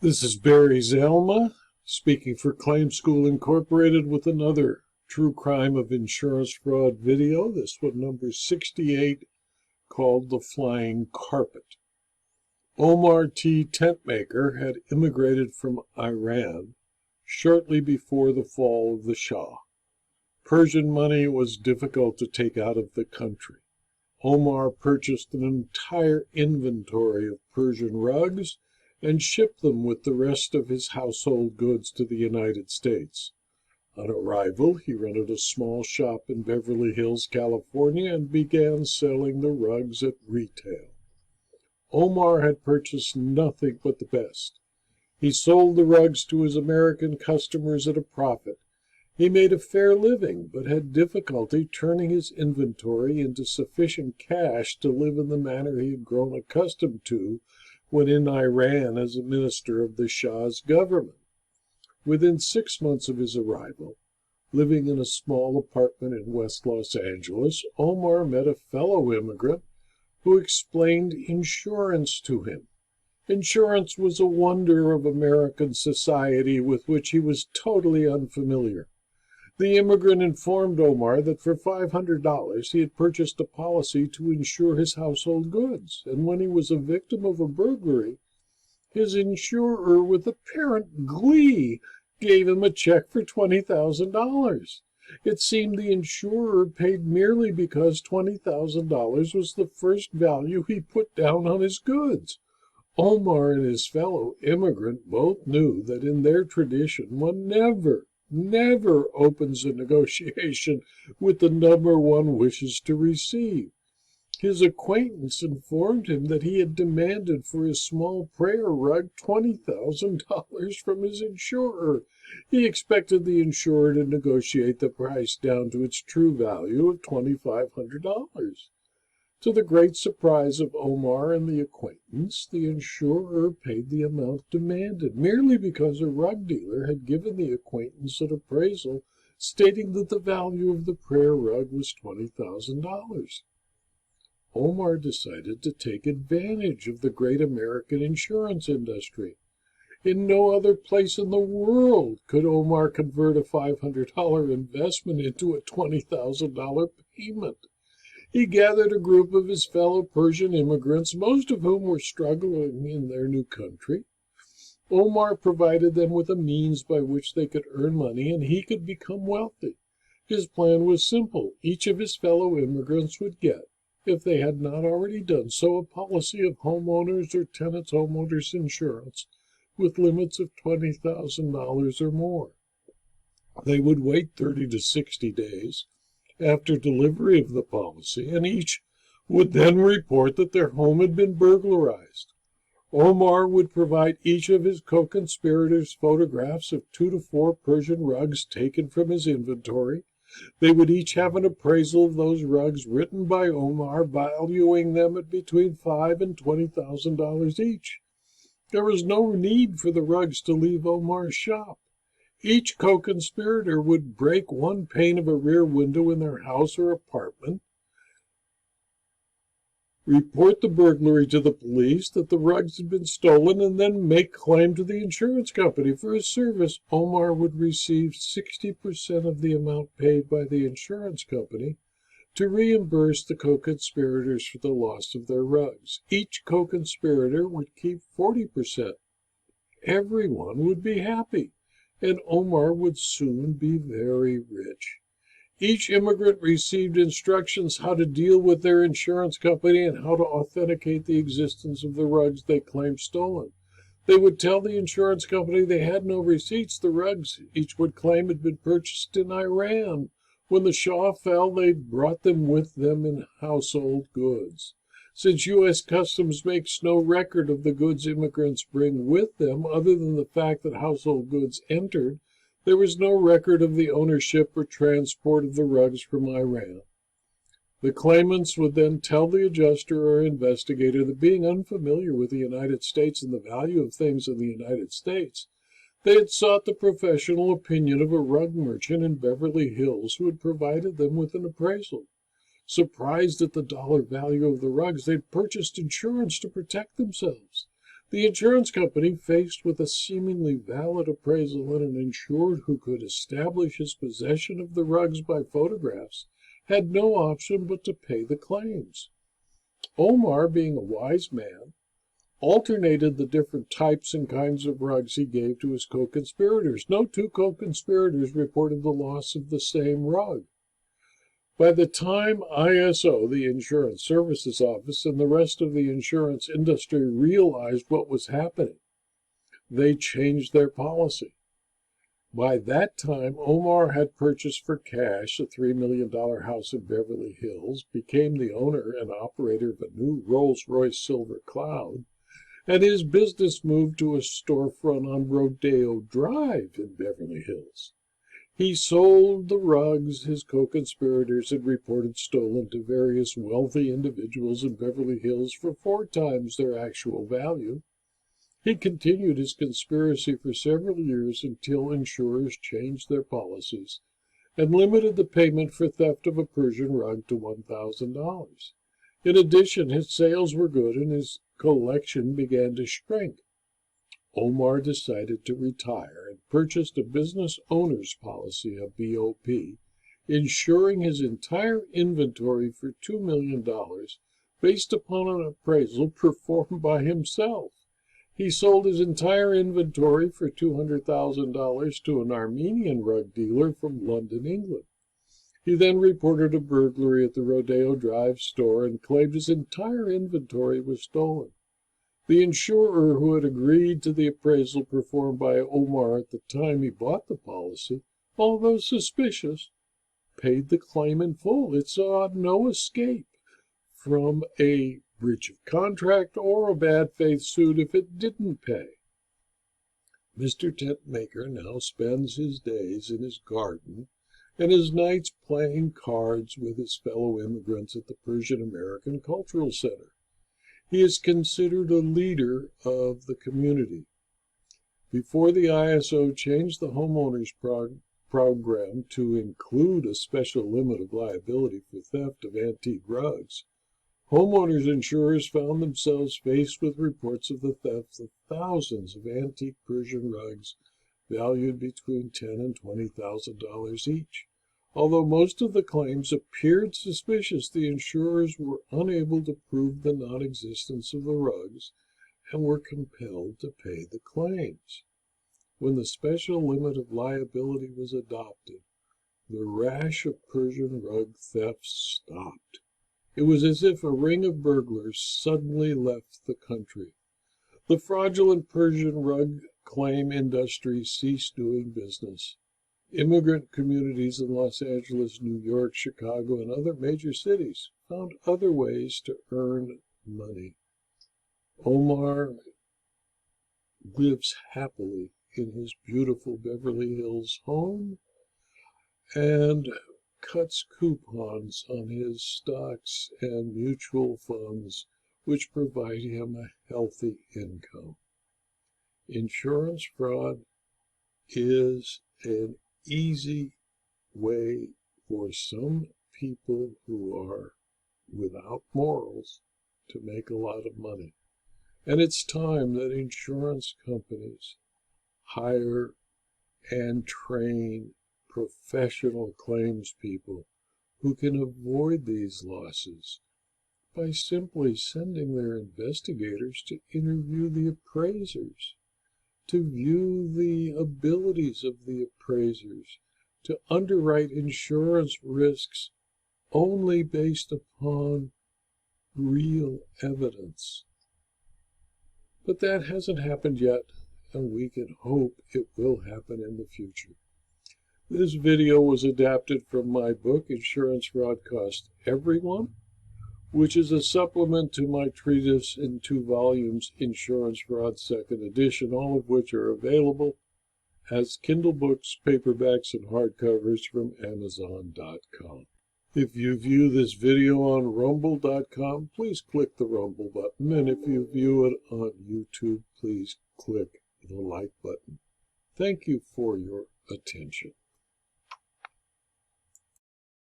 This is Barry Zalma, speaking for Claim School Incorporated with another true crime of insurance fraud video. This one number 68, called The Flying Carpet. Omar T. Tentmaker had immigrated from Iran shortly before the fall of the Shah. Persian money was difficult to take out of the country. Omar purchased an entire inventory of Persian rugs and shipped them with the rest of his household goods to the United States. On arrival, he rented a small shop in Beverly Hills, California, and began selling the rugs at retail. Omar had purchased nothing but the best. He sold the rugs to his American customers at a profit. He made a fair living, but had difficulty turning his inventory into sufficient cash to live in the manner he had grown accustomed to when in Iran as a minister of the Shah's government. Within 6 months of his arrival, living in a small apartment in West Los Angeles, Omar met a fellow immigrant who explained insurance to him. Insurance was a wonder of American society with which he was totally unfamiliar. The immigrant informed Omar that for $500 he had purchased a policy to insure his household goods, and when he was a victim of a burglary, his insurer, with apparent glee, gave him a check for $20,000. It seemed the insurer paid merely because $20,000 was the first value he put down on his goods. Omar and his fellow immigrant both knew that in their tradition one never opens a negotiation with the number one wishes to receive. His acquaintance informed him that he had demanded for his small prayer rug $20,000 from his insurer. He expected the insurer to negotiate the price down to its true value of $2,500. To the great surprise of Omar and the acquaintance, the insurer paid the amount demanded, merely because a rug dealer had given the acquaintance an appraisal stating that the value of the prayer rug was $20,000. Omar decided to take advantage of the great American insurance industry. In no other place in the world could Omar convert a $500 investment into a $20,000 payment. He gathered a group of his fellow Persian immigrants, most of whom were struggling in their new country. Omar provided them with a means by which they could earn money and he could become wealthy. His plan was simple. Each of his fellow immigrants would get, if they had not already done so, a policy of homeowners or tenants' homeowners insurance with limits of $20,000 or more. They would wait 30 to 60 days after delivery of the policy, and each would then report that their home had been burglarized. Omar would provide each of his co-conspirators photographs of 2 to 4 Persian rugs taken from his inventory. They would each have an appraisal of those rugs written by Omar, valuing them at between $5,000 and $20,000 each. There was no need for the rugs to leave Omar's shop. Each co-conspirator would break one pane of a rear window in their house or apartment, report the burglary to the police that the rugs had been stolen, and then make claim to the insurance company. For his service, Omar would receive 60% of the amount paid by the insurance company to reimburse the co-conspirators for the loss of their rugs. Each co-conspirator would keep 40%. Everyone would be happy, and Omar would soon be very rich. Each immigrant received instructions how to deal with their insurance company and how to authenticate the existence of the rugs they claimed stolen. They would tell the insurance company they had no receipts. The rugs each would claim had been purchased in Iran. When the Shah fell, they brought them with them in household goods. Since U.S. Customs makes no record of the goods immigrants bring with them other than the fact that household goods entered, there was no record of the ownership or transport of the rugs from Iran. The claimants would then tell the adjuster or investigator that, being unfamiliar with the United States and the value of things in the United States, they had sought the professional opinion of a rug merchant in Beverly Hills who had provided them with an appraisal. Surprised at the dollar value of the rugs, they'd purchased insurance to protect themselves. The insurance company, faced with a seemingly valid appraisal and an insured who could establish his possession of the rugs by photographs, had no option but to pay the claims. Omar, being a wise man, alternated the different types and kinds of rugs he gave to his co-conspirators. No two co-conspirators reported the loss of the same rug. By the time ISO, the Insurance Services Office, and the rest of the insurance industry realized what was happening, they changed their policy. By that time, Omar had purchased for cash a $3 million house in Beverly Hills, became the owner and operator of a new Rolls-Royce Silver Cloud, and his business moved to a storefront on Rodeo Drive in Beverly Hills. He sold the rugs his co-conspirators had reported stolen to various wealthy individuals in Beverly Hills for 4 times their actual value. He continued his conspiracy for several years until insurers changed their policies and limited the payment for theft of a Persian rug to $1,000. In addition, his sales were good and his collection began to shrink. Omar decided to retire and purchased a business owner's policy, a BOP, insuring his entire inventory for $2 million based upon an appraisal performed by himself. He sold his entire inventory for $200,000 to an Armenian rug dealer from London, England. He then reported a burglary at the Rodeo Drive store and claimed his entire inventory was stolen. The insurer, who had agreed to the appraisal performed by Omar at the time he bought the policy, although suspicious, paid the claim in full. It saw no escape from a breach of contract or a bad faith suit if it didn't pay. Mr. Tentmaker now spends his days in his garden and his nights playing cards with his fellow immigrants at the Persian American Cultural Center. He is considered a leader of the community. Before the ISO changed the homeowners program to include a special limit of liability for theft of antique rugs, homeowners insurers found themselves faced with reports of the theft of thousands of antique Persian rugs valued between $10,000 and $20,000 each. Although most of the claims appeared suspicious, the insurers were unable to prove the non-existence of the rugs and were compelled to pay the claims. When the special limit of liability was adopted, the rash of Persian rug thefts stopped. It was as if a ring of burglars suddenly left the country. The fraudulent Persian rug claim industry ceased doing business. Immigrant communities in Los Angeles, New York, Chicago, and other major cities found other ways to earn money. Omar lives happily in his beautiful Beverly Hills home and cuts coupons on his stocks and mutual funds, which provide him a healthy income. Insurance fraud is an easy way for some people who are without morals to make a lot of money. And it's time that insurance companies hire and train professional claims people who can avoid these losses by simply sending their investigators to interview the appraisers, to view the abilities of the appraisers, to underwrite insurance risks only based upon real evidence. But that hasn't happened yet, and we can hope it will happen in the future. This video was adapted from my book, Insurance Fraud Costs Everyone, which is a supplement to my treatise in 2 volumes, Insurance Fraud 2nd Edition, all of which are available as Kindle books, paperbacks, and hardcovers from Amazon.com. If you view this video on Rumble.com, please click the Rumble button, and if you view it on YouTube, please click the like button. Thank you for your attention.